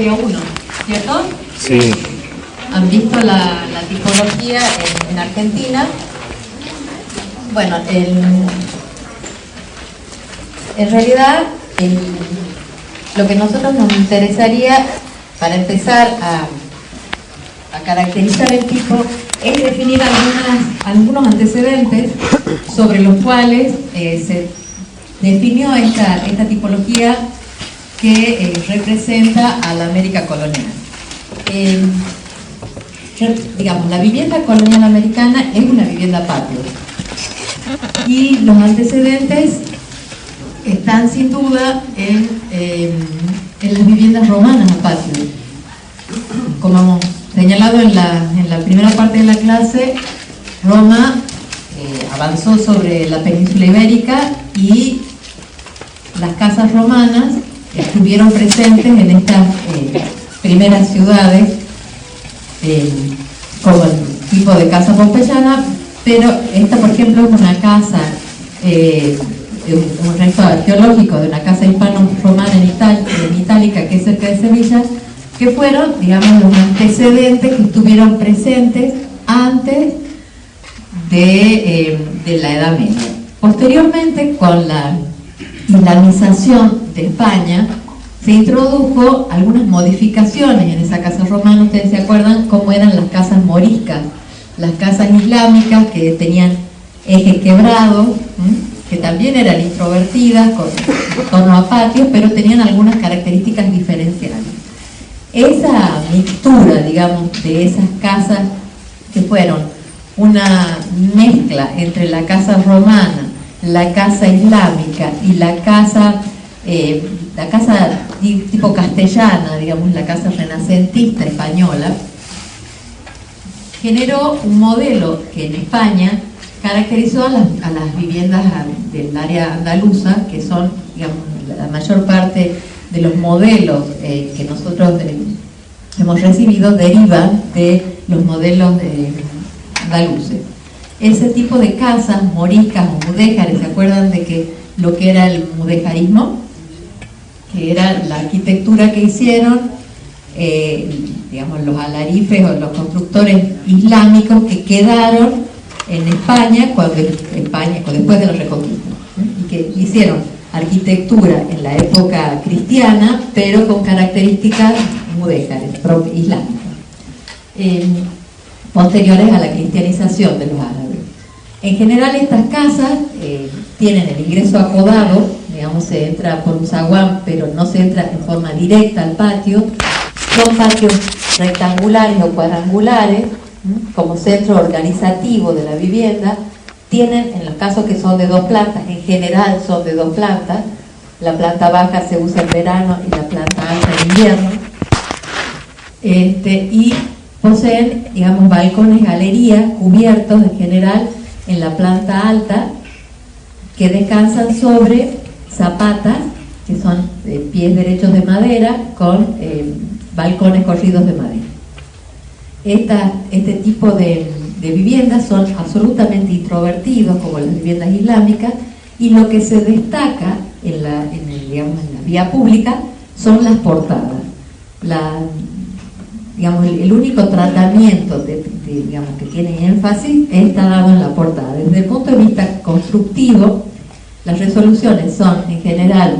Historia 1, ¿cierto? Sí. ¿Han visto la tipología en Argentina? Bueno, en realidad lo que a nosotros nos interesaría para empezar a caracterizar el tipo es definir algunos antecedentes sobre los cuales se definió esta tipología que representa a la América colonial. Digamos, la vivienda colonial americana es una vivienda patio y los antecedentes están sin duda en las viviendas romanas a patio. Como hemos señalado en la primera parte de la clase, Roma avanzó sobre la península ibérica y las casas romanas estuvieron presentes en estas primeras ciudades como el tipo de casa pompeyana, pero esta, por ejemplo, es una casa, un resto arqueológico de una casa hispano-romana en Itálica, que es cerca de Sevilla, que fueron, digamos, los antecedentes que estuvieron presentes antes de la Edad Media. Posteriormente, con la islamización de España, se introdujo algunas modificaciones en esa casa romana. Ustedes se acuerdan cómo eran las casas moriscas, las casas islámicas que tenían ejes quebrados, que también eran introvertidas, con torno a patios, pero tenían algunas características diferenciales. Esa mixtura, digamos, de esas casas que fueron una mezcla entre la casa romana, la casa islámica y la casa tipo castellana, digamos, la casa renacentista española, generó un modelo que en España caracterizó a las viviendas del área andaluza, que son, digamos, la mayor parte de los modelos que nosotros hemos recibido derivan de los modelos andaluces. Ese tipo de casas moriscas o mudéjares, ¿se acuerdan de que lo que era el mudéjarismo? Que era la arquitectura que hicieron, digamos, los alarifes o los constructores islámicos que quedaron en España después de la Reconquista, y que hicieron arquitectura en la época cristiana, pero con características mudéjares, islámicas, posteriores a la cristianización de los árabes. En general, estas casas tienen el ingreso acodado, digamos, se entra por un zaguán, pero no se entra en forma directa al patio. Son patios rectangulares o cuadrangulares, como centro organizativo de la vivienda. Tienen, en los casos que son de 2 plantas, en general son de 2 plantas. La planta baja se usa en verano y la planta alta en invierno. Y poseen, digamos, balcones, galerías cubiertos en general en la planta alta, que descansan sobre zapatas, que son pies derechos de madera, con balcones corridos de madera. Este tipo de viviendas son absolutamente introvertidos, como las viviendas islámicas, y lo que se destaca en la vía pública son las portadas. Digamos, el único tratamiento digamos, que tiene énfasis está dado en la portada. Desde el punto de vista constructivo, las resoluciones son en general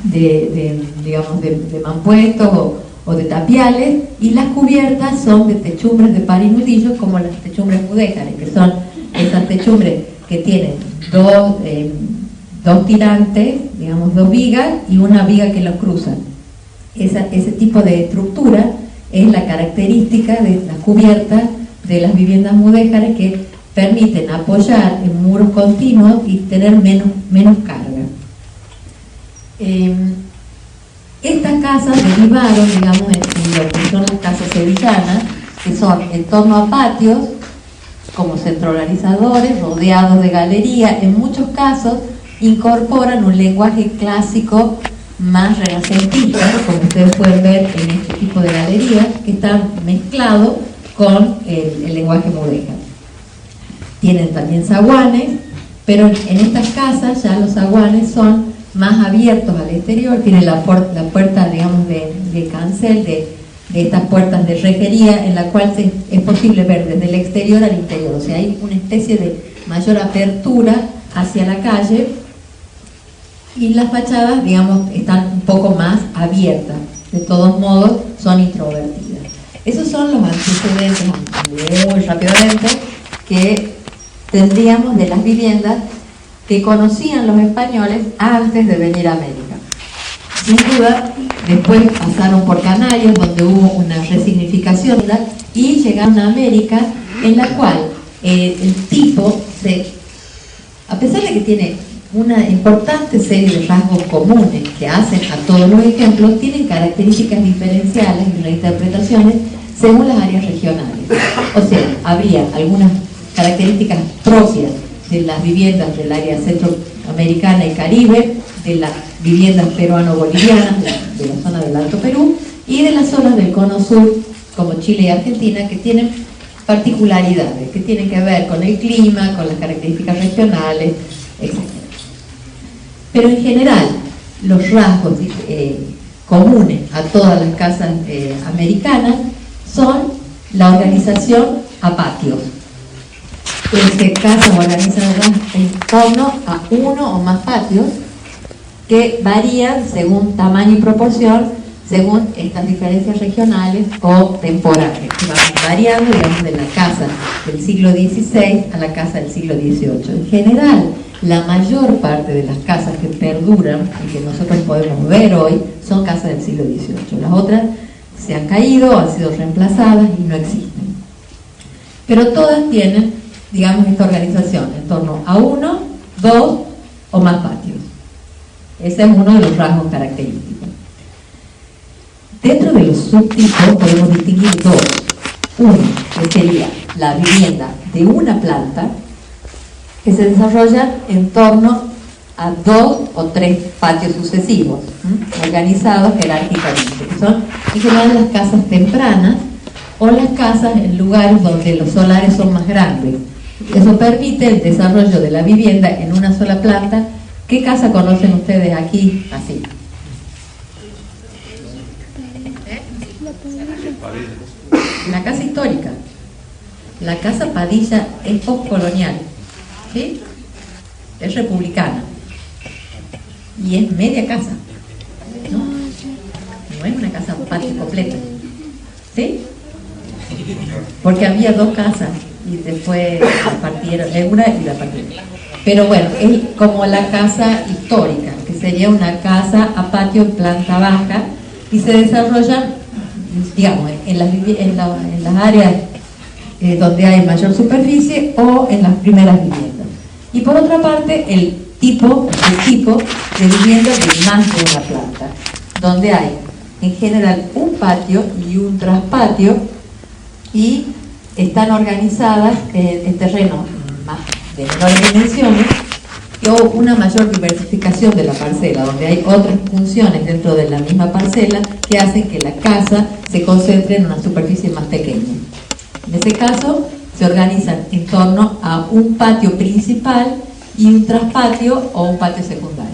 de mampuestos o de tapiales, y las cubiertas son de techumbres de par y nudillos, como las techumbres mudéjares, que son esas techumbres que tienen dos tirantes, digamos, 2 vigas y una viga que los cruzan. Ese tipo de estructura es la característica de las cubiertas de las viviendas mudéjares, que permiten apoyar en muros continuos y tener menos carga. Estas casas derivaron, digamos, en lo que son las casas sevillanas, que son en torno a patios, como centralizadores, rodeados de galería. En muchos casos incorporan un lenguaje clásico más renacentista, como ustedes pueden ver en este tipo de galerías, que están mezclados con el lenguaje mudéjar. Tienen también zaguanes, pero en estas casas ya los zaguanes son más abiertos al exterior, tiene la puerta, digamos, de cancel, de estas puertas de rejería, en la cual es posible ver desde el exterior al interior, o sea, hay una especie de mayor apertura hacia la calle, y las fachadas, digamos, están un poco más abiertas, de todos modos son introvertidas. Esos son los antecedentes, muy rápidamente, que tendríamos de las viviendas que conocían los españoles antes de venir a América. Sin duda, después pasaron por Canarias, donde hubo una resignificación, y llegaron a América, en la cual el tipo, a pesar de que tiene una importante serie de rasgos comunes que hacen a todos los ejemplos, tienen características diferenciales y reinterpretaciones según las áreas regionales. O sea, habría algunas características propias de las viviendas del área centroamericana y Caribe, de las viviendas peruano-bolivianas, de la zona del Alto Perú, y de las zonas del Cono Sur, como Chile y Argentina, que tienen particularidades, que tienen que ver con el clima, con las características regionales, etc. Pero en general, los rasgos comunes a todas las casas americanas son la organización a patios. Casas organizadas en torno a uno o más patios, que varían según tamaño y proporción, según estas diferencias regionales o temporales, que van variando, digamos, de la casa del siglo XVI a la casa del siglo XVIII. En general, la mayor parte de las casas que perduran y que nosotros podemos ver hoy son casas del siglo XVIII. Las otras se han caído, han sido reemplazadas y no existen. Pero todas tienen, digamos, esta organización en torno a uno, dos o más patios. Ese es uno de los rasgos característicos. Dentro de los subtipos podemos distinguir dos. Uno, que sería la vivienda de una planta, que se desarrolla en torno a 2 o 3 patios sucesivos, organizados jerárquicamente, que son en general las casas tempranas o las casas en lugares donde los solares son más grandes. Eso permite el desarrollo de la vivienda en una sola planta. ¿Qué casa conocen ustedes aquí así? La casa histórica. La casa Padilla es postcolonial, ¿sí? Es republicana y es media casa, no es una casa patio completa, ¿sí? Porque había dos casas y después la partieron, una y la partieron. Pero bueno, es como la casa histórica, que sería una casa a patio en planta baja, y se desarrolla, digamos, en las áreas donde hay mayor superficie o en las primeras viviendas. Y por otra parte, el tipo de vivienda de más de una planta, donde hay en general un patio y un traspatio, y están organizadas en terrenos más de menores dimensiones, o una mayor diversificación de la parcela, donde hay otras funciones dentro de la misma parcela que hacen que la casa se concentre en una superficie más pequeña. En ese caso, se organizan en torno a un patio principal y un traspatio o un patio secundario.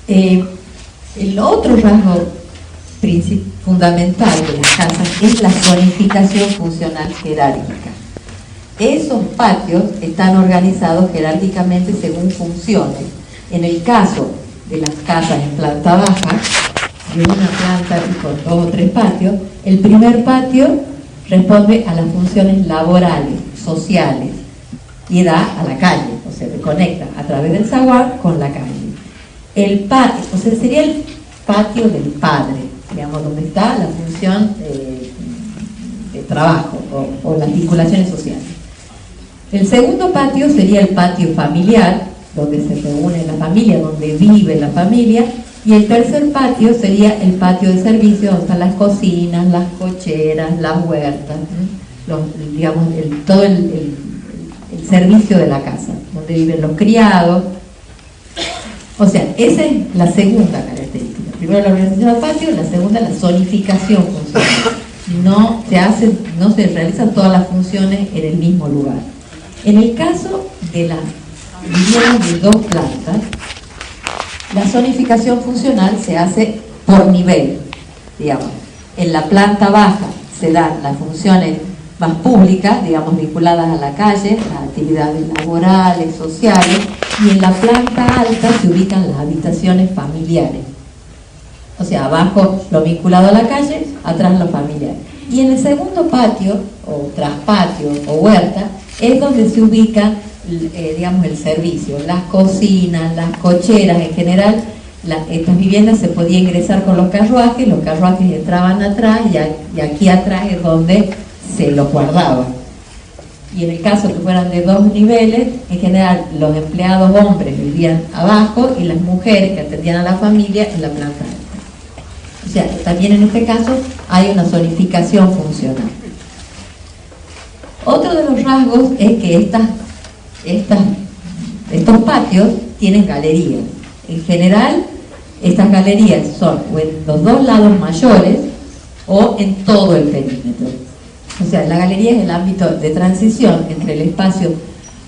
El otro rasgo fundamental de las casas es la zonificación funcional jerárquica. Esos patios están organizados jerárquicamente según funciones. En el caso de las casas en planta baja, de una planta y con 2 o 3 patios, el primer patio responde a las funciones laborales, sociales, y da a la calle, o sea, se conecta a través del zaguán con la calle. El patio, o sea, sería el patio del padre, digamos, donde está la función de trabajo o las vinculaciones sociales. El segundo patio sería el patio familiar, donde se reúne la familia, donde vive la familia, y el tercer patio sería el patio de servicio, donde están las cocinas, las cocheras, las huertas, digamos, todo el servicio de la casa, donde viven los criados. O sea, esa es la segunda característica. Primero la organización del patio, la segunda la zonificación funcional. No se realizan todas las funciones en el mismo lugar. En el caso de las viviendas de 2 plantas, La zonificación funcional se hace por nivel, digamos. En la planta baja se dan las funciones más públicas, digamos, vinculadas a la calle, las actividades laborales, sociales, y en la planta alta se ubican las habitaciones familiares. O sea, abajo lo vinculado a la calle, atrás lo familiar. Y en el segundo patio, o traspatio, o huerta, es donde se ubica, digamos, el servicio, las cocinas, las cocheras. En general, estas viviendas se podía ingresar con los carruajes entraban atrás, y aquí atrás es donde se los guardaban. Y en el caso que fueran de 2 niveles, en general los empleados hombres vivían abajo y las mujeres que atendían a la familia en la planta alta. O sea, también en este caso hay una zonificación funcional. Otro de los rasgos es que estos patios tienen galerías. En general, estas galerías son o en los 2 lados mayores o en todo el perímetro. O sea, la galería es el ámbito de transición entre el espacio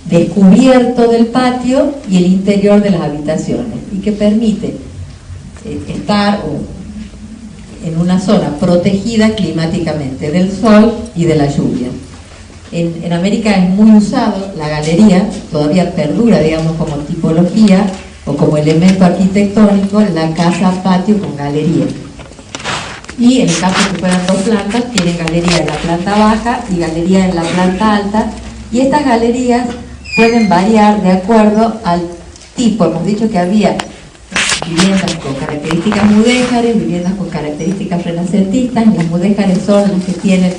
descubierto del patio y el interior de las habitaciones, y que permite estar en una zona protegida climáticamente del sol y de la lluvia. En América es muy usado la galería, todavía perdura, digamos, como tipología o como elemento arquitectónico, la casa-patio con galería. Y en el caso que fueran 2 plantas, tienen galería en la planta baja y galería en la planta alta, y estas galerías pueden variar de acuerdo al tipo. Hemos dicho que había viviendas con características mudéjares, viviendas con características renacentistas. Las mudéjares son las que tienen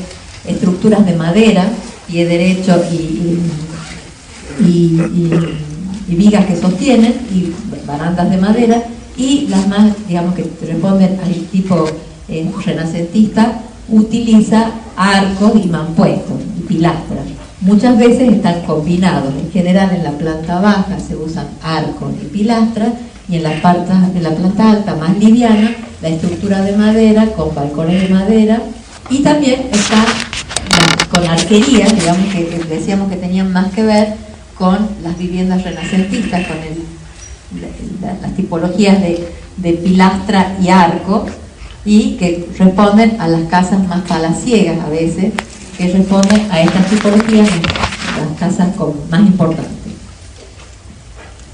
estructuras de madera, pie derecho y vigas que sostienen, y barandas de madera, y las más, digamos, que responden al tipo renacentista, utiliza arcos y mampuestos y pilastras. Muchas veces están combinados. En general en la planta baja se usan arcos y pilastras, y en la planta alta, más liviana, la estructura de madera con balcones de madera, y también están con arquerías, digamos, que decíamos que tenían más que ver con las viviendas renacentistas, con las tipologías de pilastra y arco, y que responden a las casas más palaciegas a veces, que responden a estas tipologías, las casas más importantes.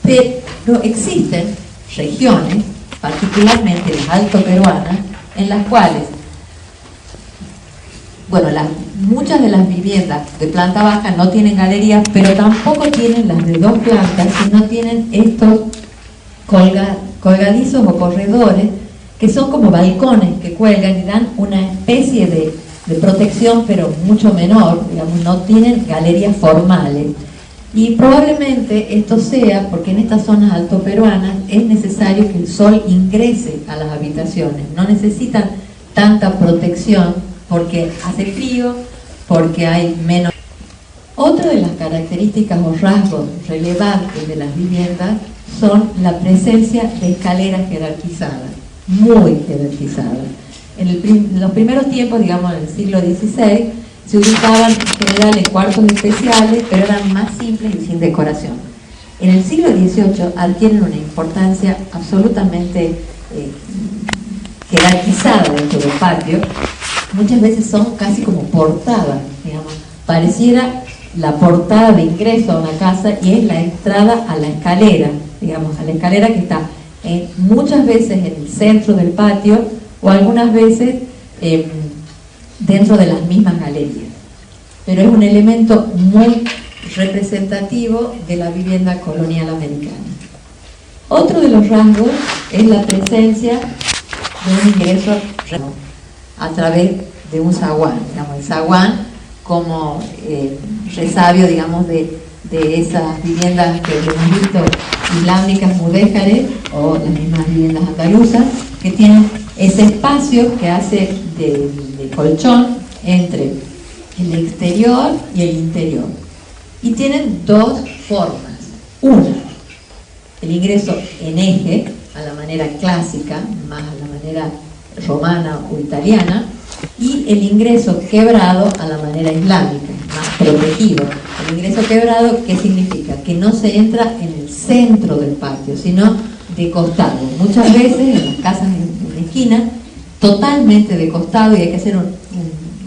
Pero existen regiones, particularmente las altoperuanas, en las cuales, bueno, muchas de las viviendas de planta baja no tienen galerías, pero tampoco tienen las de 2 plantas, sino tienen estos colgadizos o corredores, que son como balcones que cuelgan y dan una especie de protección, pero mucho menor, digamos, no tienen galerías formales. Y probablemente esto sea porque en estas zonas altoperuanas es necesario que el sol ingrese a las habitaciones, no necesitan tanta protección porque hace frío, porque hay menos. Otra de las características o rasgos relevantes de las viviendas son la presencia de escaleras jerarquizadas, muy jerarquizadas. En los primeros tiempos, digamos en el siglo XVI, se ubicaban en general en cuartos especiales, pero eran más simples y sin decoración. En el siglo XVIII adquieren una importancia absolutamente jerarquizada dentro del patio. Muchas veces son casi como portadas, digamos. Pareciera la portada de ingreso a una casa, y es la entrada a la escalera, digamos, a la escalera que está muchas veces en el centro del patio, o algunas veces dentro de las mismas galerías. Pero es un elemento muy representativo de la vivienda colonial americana. Otro de los rasgos es la presencia de un ingreso a través de un zaguán, digamos, el zaguán como resabio, digamos, de esas viviendas que hemos visto islámicas mudéjares, o las mismas viviendas andaluzas, que tienen ese espacio que hace de colchón entre el exterior y el interior. Y tienen 2 formas. Una, el ingreso en eje, a la manera clásica, más a la manera romana o italiana, y el ingreso quebrado a la manera islámica, más protegido. El ingreso quebrado, ¿qué significa? Que no se entra en el centro del patio, sino de costado. Muchas veces en las casas en esquina, totalmente de costado, y hay que hacer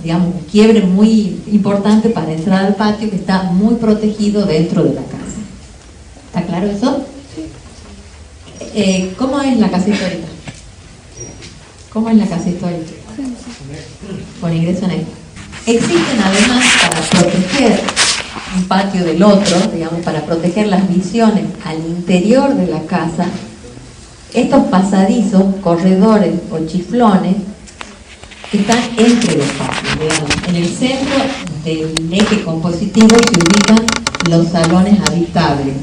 digamos, un quiebre muy importante para entrar al patio, que está muy protegido dentro de la casa. ¿Está claro eso? ¿Cómo es la casa histórica? ¿Cómo es la casa histórica? Con ingreso neto. Existen además, para proteger un patio del otro, digamos, para proteger las visiones al interior de la casa, estos pasadizos, corredores o chiflones que están entre los patios, digamos. En el centro del eje compositivo se ubican los salones habitables,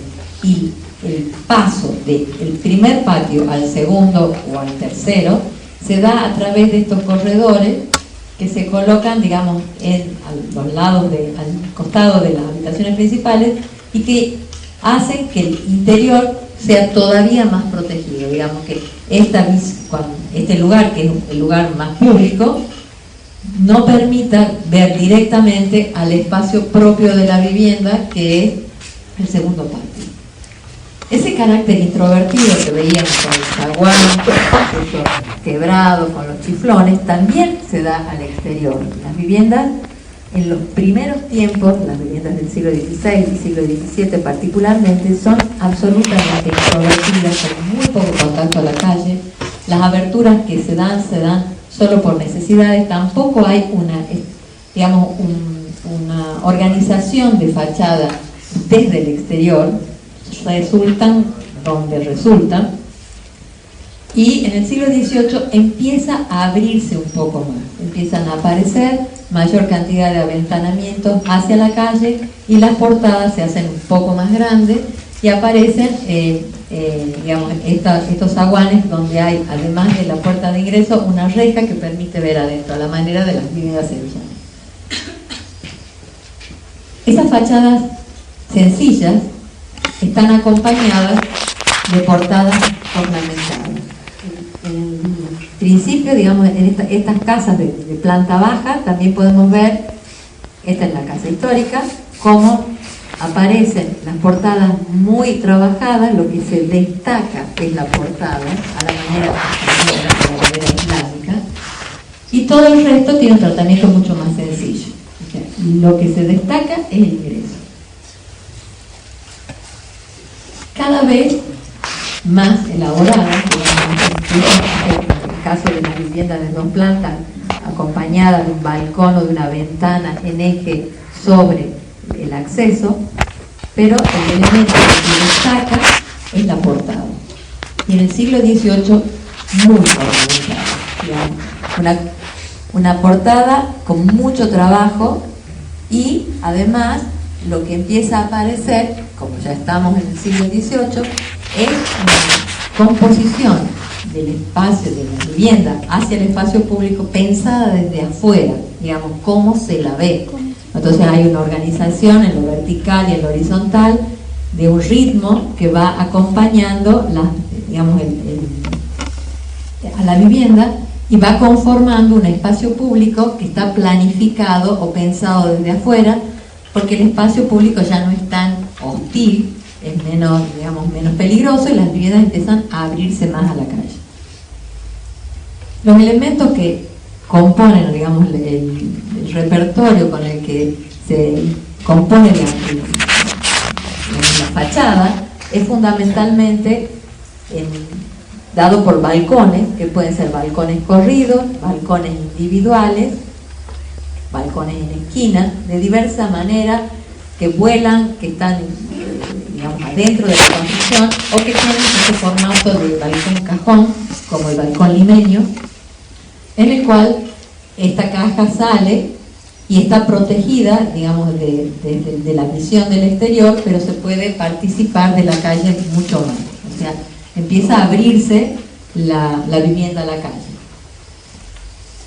y el paso del primer patio al segundo o al tercero se da a través de estos corredores que se colocan, digamos, a los lados, al costado de las habitaciones principales, y que hacen que el interior sea todavía más protegido. Digamos que este lugar, que es el lugar más público, no permita ver directamente al espacio propio de la vivienda, que es el segundo patio. Ese carácter introvertido que veíamos con el zaguán quebrado, con los chiflones, también se da al exterior. Las viviendas, en los primeros tiempos, las viviendas del siglo XVI y siglo XVII particularmente, son absolutamente introvertidas, con muy poco contacto a la calle. Las aberturas que se dan solo por necesidades. Tampoco hay una organización de fachada desde el exterior. Resultan donde resultan, y en el siglo XVIII empieza a abrirse un poco más, empiezan a aparecer mayor cantidad de aventanamientos hacia la calle, y las portadas se hacen un poco más grandes, y aparecen digamos, estos zaguanes donde hay, además de la puerta de ingreso, una reja que permite ver adentro, a la manera de las viviendas sevillanas. Esas fachadas sencillas están acompañadas de portadas ornamentadas. En principio, digamos, en estas casas de planta baja también podemos ver, esta es la casa histórica, cómo aparecen las portadas muy trabajadas. Lo que se destaca es la portada, a la manera islámica, y todo el resto tiene un tratamiento mucho más sencillo. O sea, lo que se destaca es el ingreso. Cada vez más elaborada, en el caso de las viviendas de 2 plantas, acompañada de un balcón o de una ventana en eje sobre el acceso, pero el elemento que se destaca es la portada. Y en el siglo XVIII, muy ornamentada. Una portada con mucho trabajo, y además lo que empieza a aparecer, como ya estamos en el siglo XVIII, es una composición del espacio de la vivienda hacia el espacio público pensada desde afuera, digamos, cómo se la ve. Entonces hay una organización en lo vertical y en lo horizontal de un ritmo que va acompañando a la vivienda, y va conformando un espacio público que está planificado o pensado desde afuera, porque el espacio público ya no es tan hostil, es menos peligroso, y las viviendas empiezan a abrirse más a la calle. Los elementos que componen, digamos, el repertorio con el que se compone la fachada es fundamentalmente dado por balcones, que pueden ser balcones corridos, balcones individuales, balcones en esquina, de diversa manera, que vuelan, que están, digamos, adentro de la construcción, o que tienen ese formato de balcón cajón, como el balcón limeño, en el cual esta caja sale y está protegida, digamos, de la visión del exterior, pero se puede participar de la calle mucho más. O sea, empieza a abrirse la vivienda a la calle.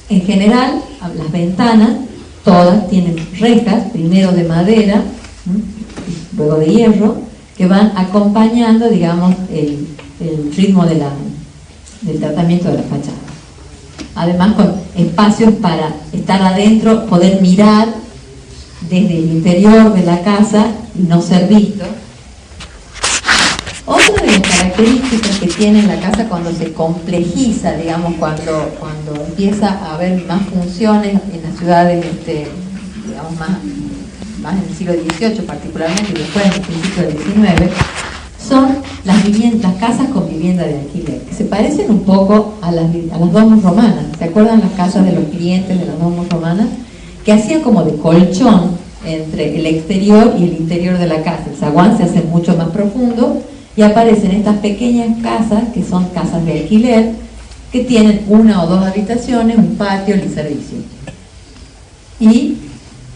En general, las ventanas todas tienen rejas, primero de madera, luego de hierro, que van acompañando, digamos, el ritmo del tratamiento de la fachada. Además, con espacios para estar adentro, poder mirar desde el interior de la casa y no ser visto. Otra otra de las características que tiene la casa cuando se complejiza, digamos, cuando empieza a haber más funciones en las ciudades, digamos, más en el siglo XVIII particularmente, y después en el principio del XIX, son las casas con vivienda de alquiler, que se parecen un poco a las domus romanas. ¿Se acuerdan las casas de los clientes de las domus romanas? Que hacían como de colchón entre el exterior y el interior de la casa. El zaguán se hace mucho más profundo y aparecen estas pequeñas casas, que son casas de alquiler, que tienen una o dos habitaciones, un patio y servicio. Y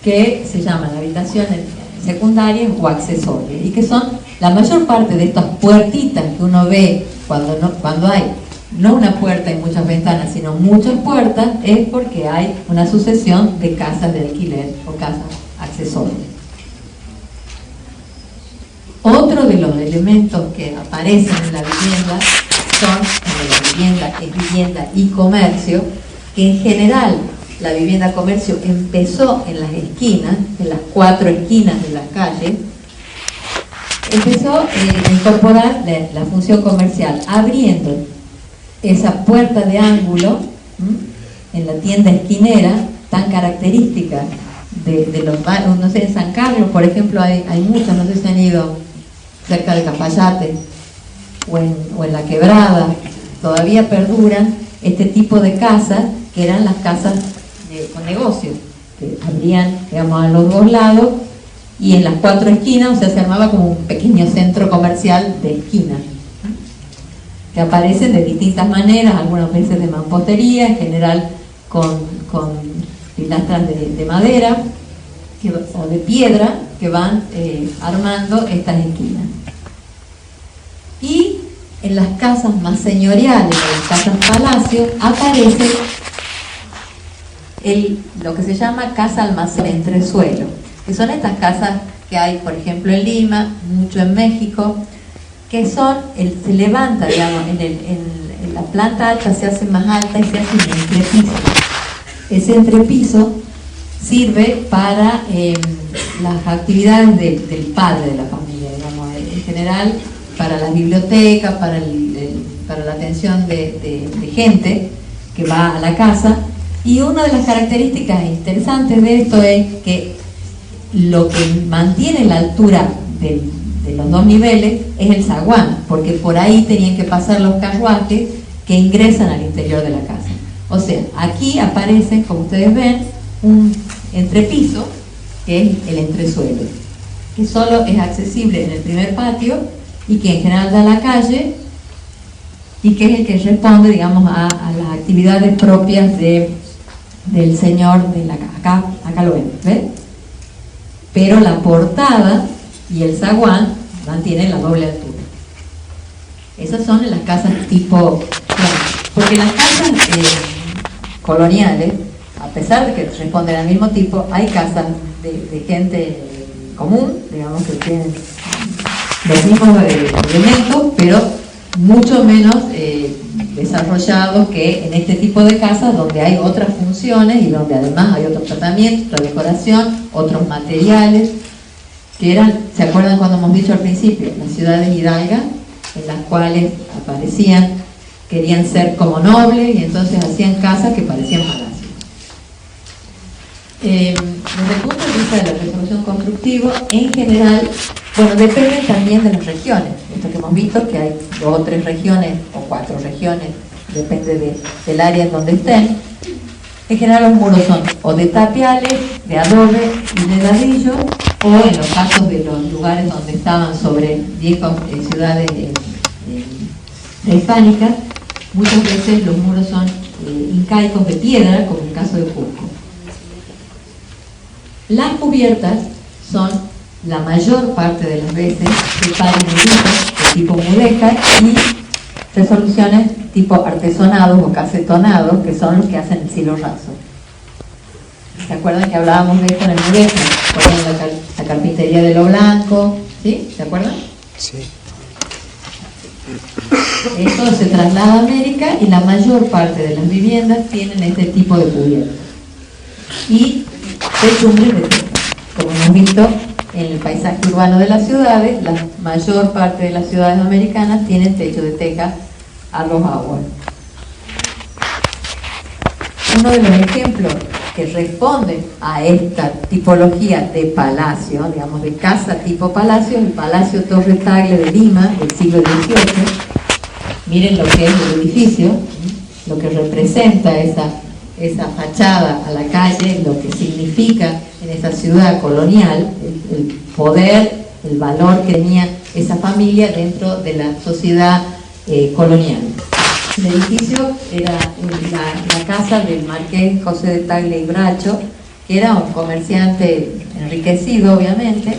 que se llaman habitaciones secundarias o accesorias, y que son la mayor parte de estas puertitas que uno ve cuando hay no una puerta y muchas ventanas, sino muchas puertas, es porque hay una sucesión de casas de alquiler o casas accesorias. Otro de los elementos que aparecen en la vivienda es vivienda y comercio, que en general la vivienda comercio empezó en las esquinas, en las 4 esquinas de las calles. Empezó a incorporar la función comercial, abriendo esa puerta de ángulo en la tienda esquinera, tan característica de los barrios. No sé, en San Carlos, por ejemplo, hay muchas, no sé si han ido cerca de Cafayate o en La Quebrada, todavía perduran este tipo de casas, que eran las casas con negocios, que abrían, digamos, a los dos lados, y en las 4 esquinas, o sea, se armaba como un pequeño centro comercial de esquina, que aparecen de distintas maneras, algunas veces de mampostería, en general con pilastras de madera o de piedra, que van armando estas esquinas. Y en las casas más señoriales, en las casas palacios, aparece lo que se llama casa almacén entresuelo, que son estas casas que hay, por ejemplo, en Lima, mucho en México, que se levanta, digamos, en la planta alta se hace más alta y se hace un entrepiso. Ese entrepiso sirve para las actividades del padre de la familia, digamos, en general para la biblioteca, para la atención de gente que va a la casa. Y una de las características interesantes de esto es que lo que mantiene la altura de los 2 niveles es el zaguán, porque por ahí tenían que pasar los carruajes que ingresan al interior de la casa. O sea, aquí aparece, como ustedes ven, un entrepiso, que es el entresuelo, que solo es accesible en el primer patio y que en general da a la calle, y que es el que responde, digamos, a las actividades propias del señor de la casa. Acá lo ven, ¿ven? Pero la portada y el zaguán mantienen la doble altura. Esas son las casas tipo, porque las casas coloniales, a pesar de que responden al mismo tipo, hay casas de gente común, digamos, que tienen los mismos elementos, pero mucho menos desarrollados que en este tipo de casas, donde hay otras funciones y donde además hay otros tratamientos, otra decoración, otros materiales, que eran, ¿se acuerdan cuando hemos dicho al principio? Las ciudades hidalgas, en las cuales querían ser como nobles, y entonces hacían casas que parecían palacios. Desde el punto de vista de la resolución constructiva, en general, bueno, depende también de las regiones. Esto que hemos visto, que hay 2 o 3 regiones, o 4 regiones, depende del área en donde estén. En general los muros son o de tapiales, de adobe y de ladrillo, o en los casos de los lugares donde estaban sobre viejas ciudades prehispánicas, muchas veces los muros son incaicos de piedra, como en el caso de Cusco. Las cubiertas son la mayor parte de las veces de pavimentitos de tipo mudeja y resoluciones tipo artesonados o casetonados, que son los que hacen el cielo raso. ¿Se acuerdan que hablábamos de esto en el mudeja? Por ejemplo, la carpintería de lo blanco, ¿sí? ¿Se acuerdan? Sí. Esto se traslada a América y la mayor parte de las viviendas tienen este tipo de cubiertas. Y techumbres de teja, como hemos visto en el paisaje urbano de las ciudades, la mayor parte de las ciudades americanas tienen techo de teja a los aguas. Uno de los ejemplos que responden a esta tipología de palacio, digamos de casa tipo palacio, el Palacio Torre Tagle de Lima del siglo XVIII. Miren lo que es el edificio, lo que representa esa fachada a la calle, lo que significa en esa ciudad colonial, el poder, el valor que tenía esa familia dentro de la sociedad colonial. El edificio era la casa del marqués José de Tagle y Bracho, que era un comerciante enriquecido, obviamente,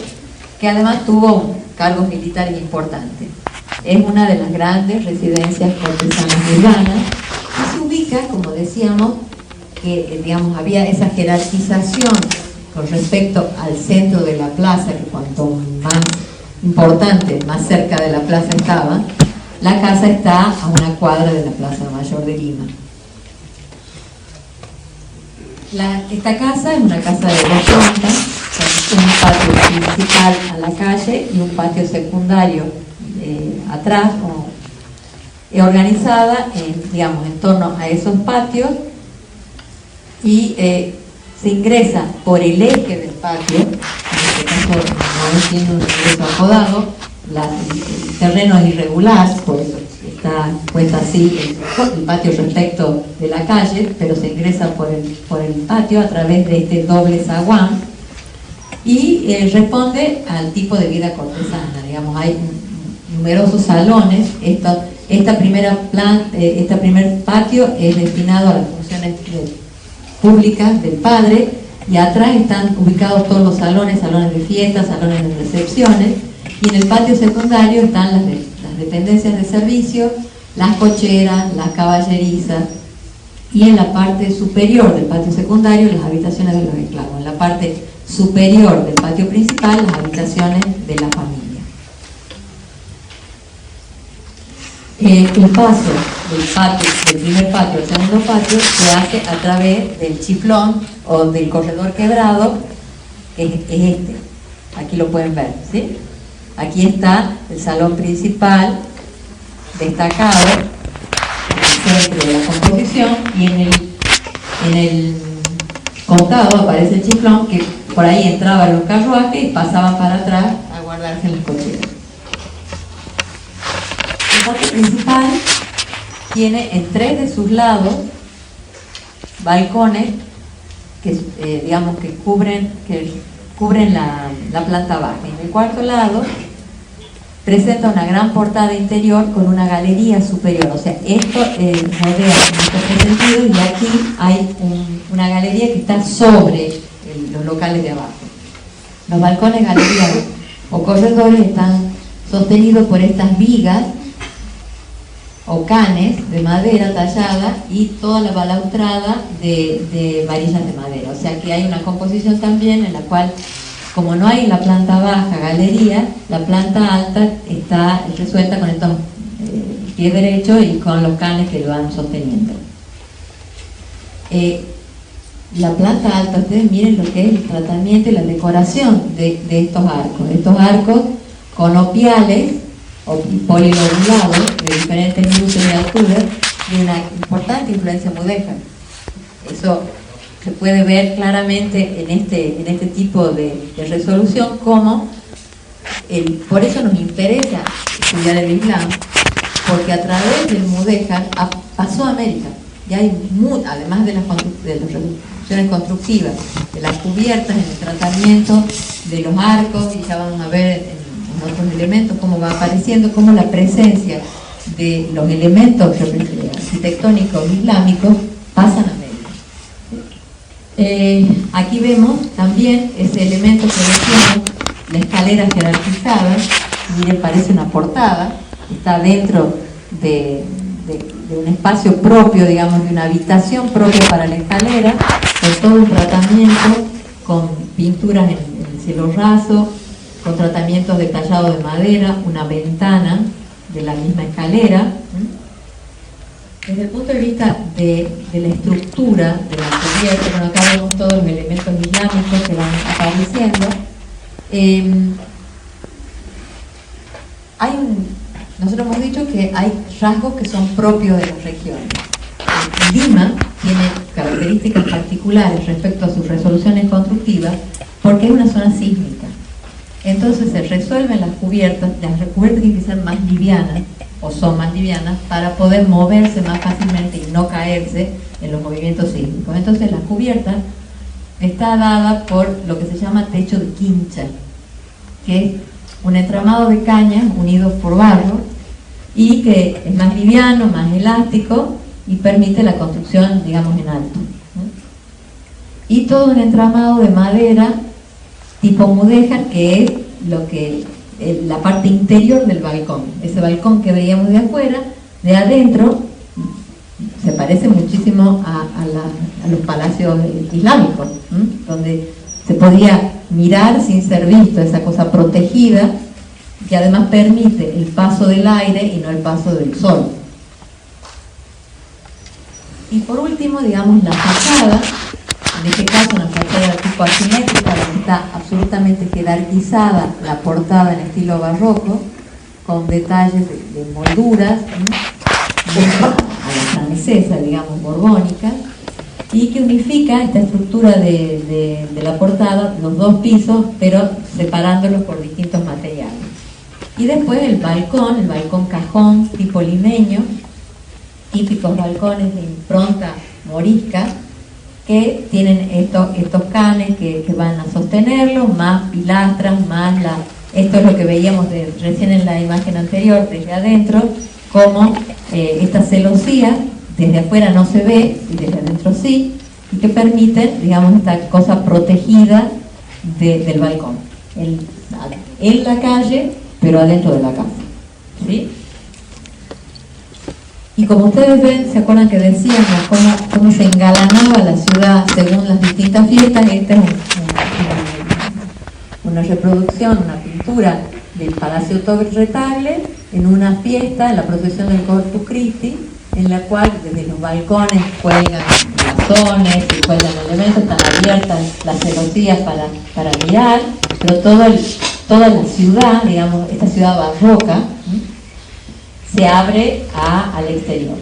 que además tuvo cargos militares importantes. Es una de las grandes residencias cortesanas urbanas y se ubica, como decíamos, que digamos, había esa jerarquización con respecto al centro de la plaza, que cuanto más importante, más cerca de la plaza estaba. La casa está a una cuadra de la Plaza Mayor de Lima. Esta casa es una casa de 2 plantas, con un patio principal a la calle y un patio secundario atrás, organizada digamos, en torno a esos patios, y se ingresa por el eje del patio. En este caso no tiene un ingreso acodado, el terreno es irregular, por eso está puesta así el patio respecto de la calle, pero se ingresa por el patio a través de este doble zaguán y responde al tipo de vida cortesana. Digamos, hay numerosos salones. Este primer patio es destinado a las funciones públicas del padre, y atrás están ubicados todos los salones de fiestas, salones de recepciones, y en el patio secundario están las dependencias de servicio, las cocheras, las caballerizas, y en la parte superior del patio secundario las habitaciones de los esclavos. En la parte superior del patio principal las habitaciones de la familia. El paso del primer patio al segundo patio se hace a través del chiflón o del corredor quebrado, que es este. Aquí lo pueden ver, ¿sí? Aquí está el salón principal destacado en el centro de la composición, y en el costado aparece el chiflón, que por ahí entraban los carruajes y pasaban para atrás a guardarse en las cocheras. El patio principal tiene en 3 de sus lados balcones que digamos que cubren la planta baja. En el cuarto lado presenta una gran portada interior con una galería superior. O sea, esto rodea en estos 3 sentidos, y aquí hay una galería que está sobre los locales de abajo. Los balcones, galerías o corredores están sostenidos por estas vigas o canes de madera tallada y toda la balaustrada de varillas de madera. O sea que hay una composición también en la cual, como no hay en la planta baja galería, la planta alta está resuelta con estos pies derechos y con los canes que lo van sosteniendo. La planta alta, ustedes miren lo que es el tratamiento y la decoración de estos arcos. Estos arcos conopiales o polilobulados de diferentes luces y alturas, de una importante influencia mudéjar. Eso se puede ver claramente en este tipo de resolución, como por eso nos interesa estudiar el Islam, porque a través del mudéjar pasó a América. Y hay además de las resoluciones constructivas, de las cubiertas, en el tratamiento de los arcos, y ya vamos a ver en otros elementos cómo va apareciendo, cómo la presencia de los elementos arquitectónicos islámicos pasan a América. Aquí vemos también ese elemento que decíamos, la escalera jerarquizada. Miren, parece una portada, está dentro de un espacio propio, digamos, de una habitación propia para la escalera, con todo un tratamiento, con pinturas en el cielo raso, con tratamientos de tallado de madera, una ventana de la misma escalera. Desde el punto de vista de la estructura de la cubierta, bueno, acá vemos todos los elementos islámicos que van apareciendo. Nosotros hemos dicho que hay rasgos que son propios de las regiones. Lima tiene características particulares respecto a sus resoluciones constructivas porque es una zona sísmica. Entonces se resuelven las cubiertas tienen que ser más livianas, o son más livianas, para poder moverse más fácilmente y no caerse en los movimientos sísmicos. Entonces la cubierta está dada por lo que se llama techo de quincha, que es un entramado de cañas unido por barro y que es más liviano, más elástico y permite la construcción, digamos, en alto, ¿no? Y todo un entramado de madera tipo mudéjar, que es la parte interior del balcón. Ese balcón que veíamos de afuera, de adentro, se parece muchísimo a los palacios islámicos, ¿no? Donde se podía mirar sin ser visto, esa cosa protegida, que además permite el paso del aire y no el paso del sol. Y por último, digamos, la fachada, en este caso una fachada tipo asimétrica, donde está absolutamente jerarquizada la portada en estilo barroco, con detalles de molduras, ¿no? A la francesa, digamos, borbónica, y que unifica esta estructura de la portada, los dos pisos, pero separándolos por distintos materiales. Y después el balcón cajón tipo limeño, típicos balcones de impronta morisca, que tienen estos canes que van a sostenerlo, más pilastras, más esto es lo que veíamos recién en la imagen anterior, desde adentro, como esta celosía, desde afuera no se ve, y desde adentro sí, y que permiten, digamos, esta cosa protegida del balcón, en la calle, pero adentro de la casa, ¿sí? Y como ustedes ven, ¿se acuerdan que decíamos cómo se engalanaba la ciudad según las distintas fiestas? Esta es una reproducción, una pintura del Palacio Torre Tagle en una fiesta, en la procesión del Corpus Christi, en la cual desde los balcones cuelgan blasones y cuelgan elementos, están abiertas las celosías para mirar, pero toda la ciudad, digamos, esta ciudad barroca, se abre al exterior.